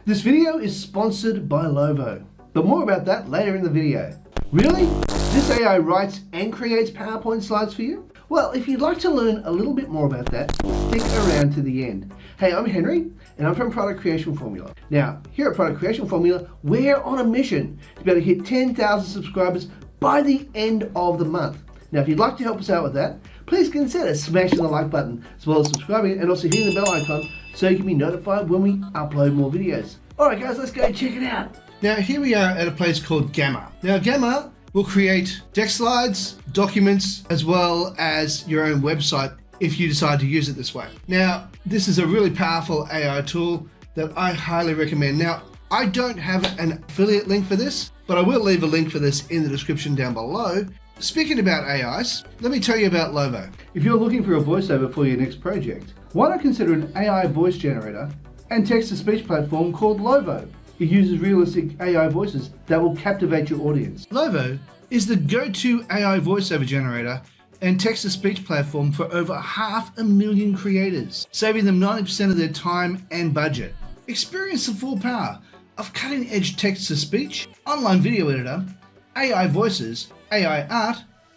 This video is sponsored by Lovo, but more about that later in the video. Really? This AI writes and creates PowerPoint slides for you? Well, if you'd like to learn a little bit more about that, stick around to the end. Hey, I'm Henry, and I'm from Product Creation Formula. Now, here at Product Creation Formula, we're on a mission to be able to hit 10,000 subscribers by the end of the month. Now, if you'd like to help us out with that, please consider smashing the like button, as well as subscribing and also hitting the bell icon so you can be notified when we upload more videos. All right, guys, let's go check it out. Now, here we are at a place called Gamma. Now, Gamma will create deck slides, documents, as well as your own website if you decide to use it this way. Now, this is a really powerful AI tool that I highly recommend. Now, I don't have an affiliate link for this, but I will leave a link for this in the description down below. Speaking about AIs, let me tell you about Lovo. If you're looking for a voiceover for your next project, why not consider an AI voice generator and text-to-speech platform called Lovo? It uses realistic AI voices that will captivate your audience. Lovo is the go-to AI voiceover generator and text-to-speech platform for over 500,000 creators, saving them 90% of their time and budget. Experience the full power of cutting-edge text-to-speech, online video editor, AI voices, AI art,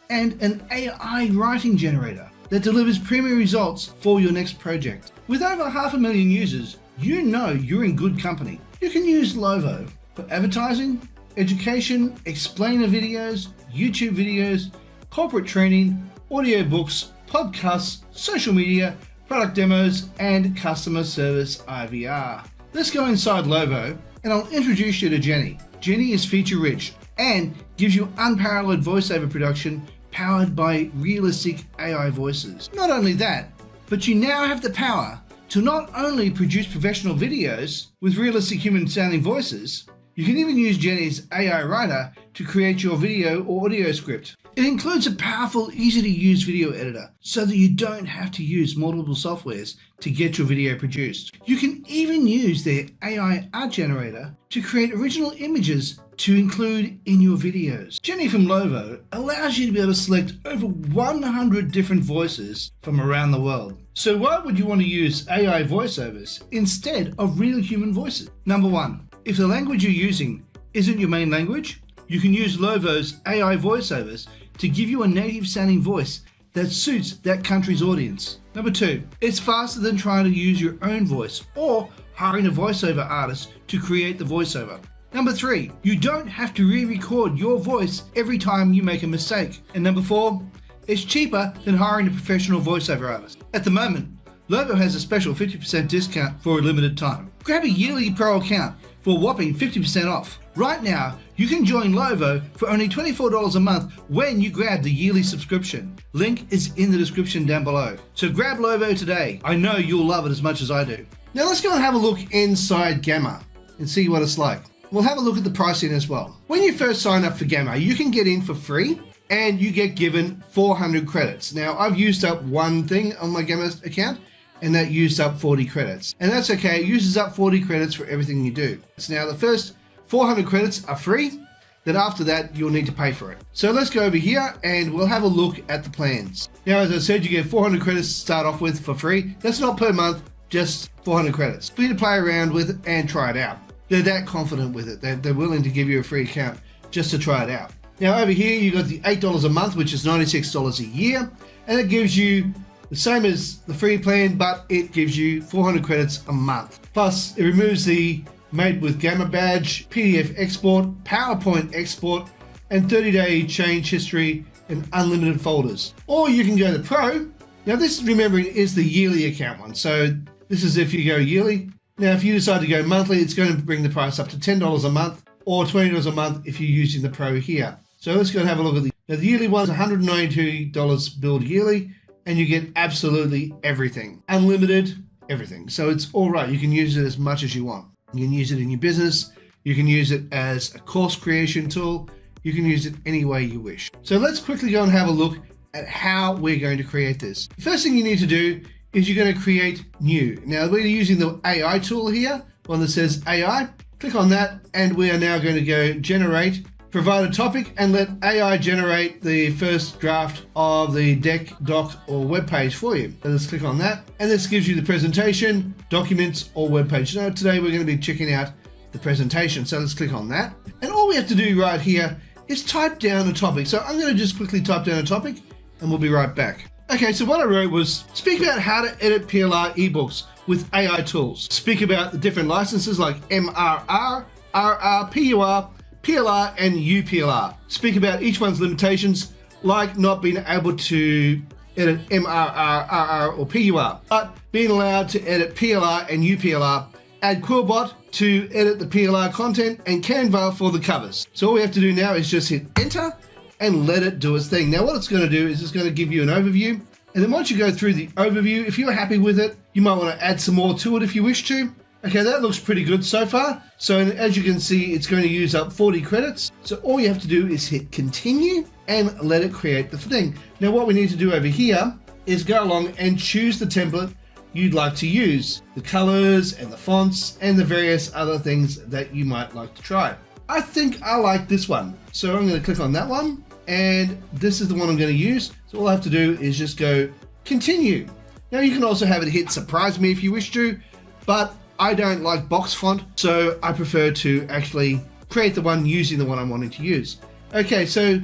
and an AI writing generator that delivers premium results for your next project. With over 500,000 users, you know you're in good company. You can use Lovo for advertising, education, explainer videos, YouTube videos, corporate training, audiobooks, podcasts, social media, product demos, and customer service IVR. Let's go inside Lovo and I'll introduce you to Jenny. Jenny is feature-rich and gives you unparalleled voiceover production powered by realistic AI voices. Not only that, but you now have the power to not only produce professional videos with realistic human-sounding voices, you can even use Jenny's AI writer to create your video or audio script. It includes a powerful, easy-to-use video editor so that you don't have to use multiple softwares to get your video produced. You can even use their AI art generator to create original images to include in your videos. Jenny from Lovo allows you to be able to select over 100 different voices from around the world. So why would you want to use AI voiceovers instead of real human voices? Number one, if the language you're using isn't your main language, you can use Lovo's AI voiceovers to give you a native sounding voice that suits that country's audience. Number two, it's faster than trying to use your own voice or hiring a voiceover artist to create the voiceover. Number three, you don't have to re-record your voice every time you make a mistake. And number four, it's cheaper than hiring a professional voiceover artist. At the moment, Lovo has a special 50% discount for a limited time. Grab a yearly pro account for a whopping 50% off. Right now, you can join Lovo for only $24 a month when you grab the yearly subscription. Link is in the description down below. So grab Lovo today. I know you'll love it as much as I do. Now let's go and have a look inside Gamma and see what it's like. We'll have a look at the pricing as well. When you first sign up for Gamma, you can get in for free and you get given 400 credits. Now I've used up one thing on my Gamma account and that used up 40 credits. And that's okay, it uses up 40 credits for everything you do. So now the first 400 credits are free, then after that you'll need to pay for it. So let's go over here and we'll have a look at the plans. Now as I said, you get 400 credits to start off with for free. That's not per month, just 400 credits for you to play around with and try it out. They're that confident with it. They're willing to give you a free account just to try it out. Now over here you got the $8 a month, which is $96 a year, and it gives you the same as the free plan, but it gives you 400 credits a month. Plus, it removes the Made with Gamma badge, PDF export, PowerPoint export, and 30-day change history and unlimited folders. Or you can go to Pro. Now this, remembering, is the yearly account one. So this is if you go yearly. Now if you decide to go monthly, it's going to bring the price up to $10 a month or $20 a month if you're using the Pro here. So let's go and have a look at the yearly one is $192 billed yearly, and you get absolutely everything. Unlimited, everything. So it's all right. You can use it as much as you want. You can use it in your business. You can use it as a course creation tool. You can use it any way you wish. So let's quickly go and have a look at how we're going to create this. The first thing you need to do is you're going to create new. Now we're using the AI tool here, one that says AI. Click on that and we are now going to go generate provide a topic and let AI generate the first draft of the deck, doc, or web page for you. So let's click on that, and this gives you the presentation, documents, or web page. Now today we're going to be checking out the presentation, so let's click on that. And all we have to do right here is type down a topic. So I'm going to just quickly type down a topic, and we'll be right back. Okay, so what I wrote was, speak about how to edit PLR ebooks with AI tools. Speak about the different licenses like MRR, RR, PUR, PLR, and UPLR. Speak about each one's limitations, like not being able to edit MRR, RR, or PUR, but being allowed to edit PLR and UPLR. Add Quillbot to edit the PLR content, and Canva for the covers. So all we have to do now is just hit enter and let it do its thing. Now what it's going to do is it's going to give you an overview, and then once you go through the overview, if you're happy with it, you might want to add some more to it if you wish to. Okay, that looks pretty good so far. So as you can see, it's going to use up 40 credits. So all you have to do is hit continue and let it create the thing. Now what we need to do over here is go along and choose the template you'd like to use, the colors and the fonts and the various other things that you might like to try. I think I like this one. So I'm going to click on that one, and this is the one I'm going to use. So all I have to do is just go continue. Now you can also have it hit surprise me if you wish to, but I don't like box font, so I prefer to actually create the one using the one I'm wanting to use. Okay, so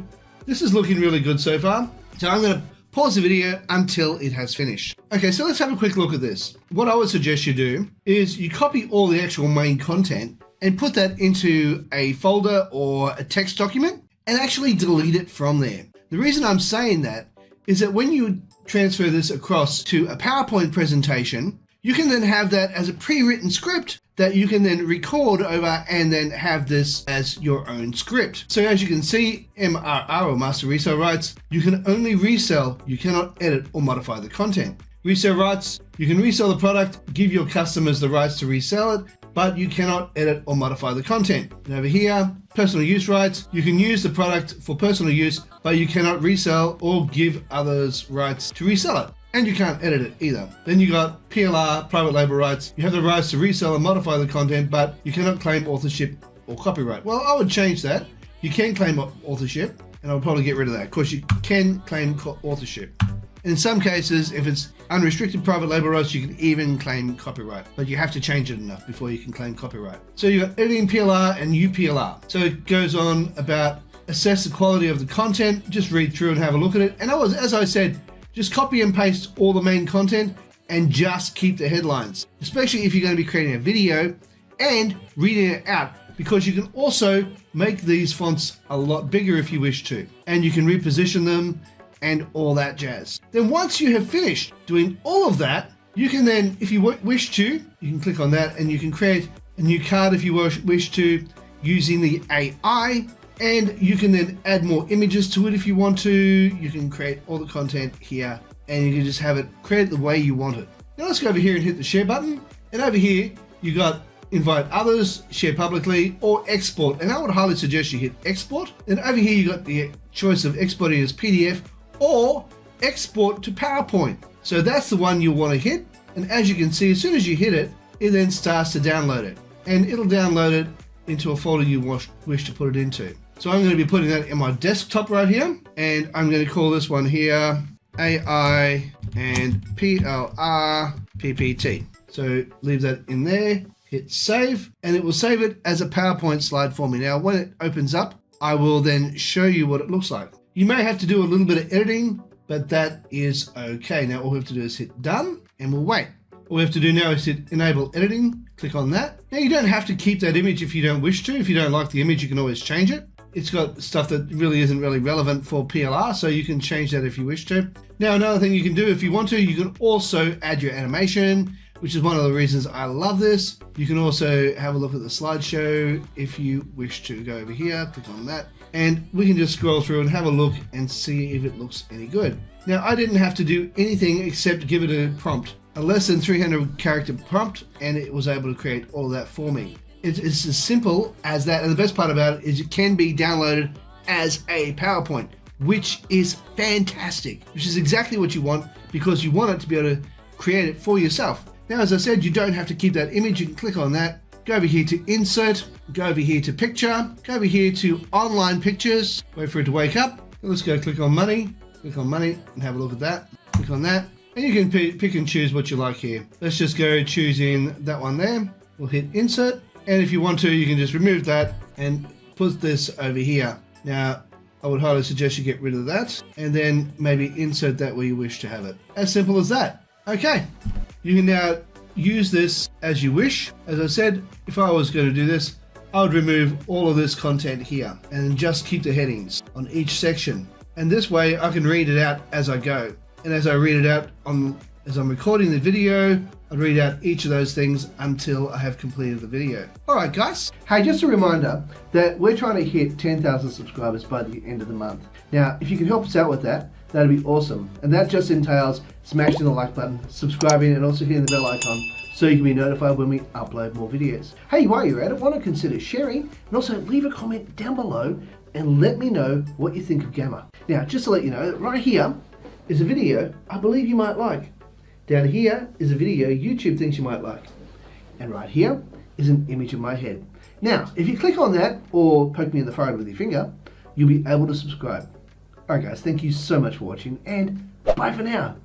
this is looking really good so far. So I'm going to pause the video until it has finished. Okay, so let's have a quick look at this. What I would suggest you do is you copy all the actual main content and put that into a folder or a text document and actually delete it from there. The reason I'm saying that is that when you transfer this across to a PowerPoint presentation, you can then have that as a pre-written script that you can then record over and then have this as your own script. So as you can see, MRR or master resale rights, you can only resell, you cannot edit or modify the content. Resale rights, you can resell the product, give your customers the rights to resell it, but you cannot edit or modify the content. And over here, personal use rights, you can use the product for personal use, but you cannot resell or give others rights to resell it. And you can't edit it either. Then you got PLR, private label rights. You have the rights to resell and modify the content, but you cannot claim authorship or copyright. Well, I would change that. You can claim authorship, and I would probably get rid of that. Of course, you can claim authorship. In some cases, if it's unrestricted private label rights, you can even claim copyright, but you have to change it enough before you can claim copyright. So you got editing PLR and UPLR. So it goes on about assess the quality of the content, just read through and have a look at it. And as I said, just copy and paste all the main content and just keep the headlines, especially if you're going to be creating a video and reading it out, because you can also make these fonts a lot bigger if you wish to, and you can reposition them and all that jazz. Then once you have finished doing all of that, you can then, if you wish to, you can click on that and you can create a new card if you wish to using the AI. And you can then add more images to it if you want to. You can create all the content here and you can just have it created the way you want it. Now let's go over here and hit the share button. And over here, you got invite others, share publicly, or export. And I would highly suggest you hit export. And over here, you got the choice of exporting as PDF or export to PowerPoint. So that's the one you'll want to hit. And as you can see, as soon as you hit it, it then starts to download it. And it'll download it into a folder you wish to put it into. So I'm going to be putting that in my desktop right here, and I'm going to call this one here AI and PLR PPT. So leave that in there, hit save, and it will save it as a PowerPoint slide for me. Now when it opens up, I will then show you what it looks like. You may have to do a little bit of editing, but that is okay. Now all we have to do is hit done, and we'll wait. All we have to do now is hit enable editing, click on that. Now you don't have to keep that image if you don't wish to. If you don't like the image, you can always change it. It's got stuff that really isn't really relevant for PLR, so you can change that if you wish to. Now another thing you can do if you want to, you can also add your animation, which is one of the reasons I love this. You can also have a look at the slideshow if you wish to. Go over here, click on that, and we can just scroll through and have a look and see if it looks any good. Now I didn't have to do anything except give it a prompt, a less than 300 character prompt, and it was able to create all of that for me. It's as simple as that, and the best part about it is it can be downloaded as a PowerPoint, which is fantastic, which is exactly what you want, because you want it to be able to create it for yourself. Now, as I said, you don't have to keep that image. You can click on that go over here to Insert, go over here to Picture, go over here to Online Pictures, wait for it to wake up. Let's go click on Money and have a look at that. Click on that, and you can pick and choose what you like here. Let's just go choosing that one there. We'll hit Insert, and if you want to, you can just remove that and put this over here. Now, I would highly suggest you get rid of that, and then maybe insert that where you wish to have it. As simple as that. Okay, you can now use this as you wish. As I said, if I was going to do this, I would remove all of this content here and just keep the headings on each section. And this way I can read it out as I go. And as I read it out as I'm recording the video, I'd read out each of those things until I have completed the video. All right, guys. Hey, just a reminder that we're trying to hit 10,000 subscribers by the end of the month. Now, if you can help us out with that, that'd be awesome. And that just entails smashing the like button, subscribing, and also hitting the bell icon so you can be notified when we upload more videos. Hey, while you're at it, why not consider sharing and also leave a comment down below and let me know what you think of Gamma. Now, just to let you know, right here is a video I believe you might like. Down here is a video YouTube thinks you might like. And right here is an image of my head. Now, if you click on that or poke me in the forehead with your finger, you'll be able to subscribe. Alright guys, thank you so much for watching, and bye for now.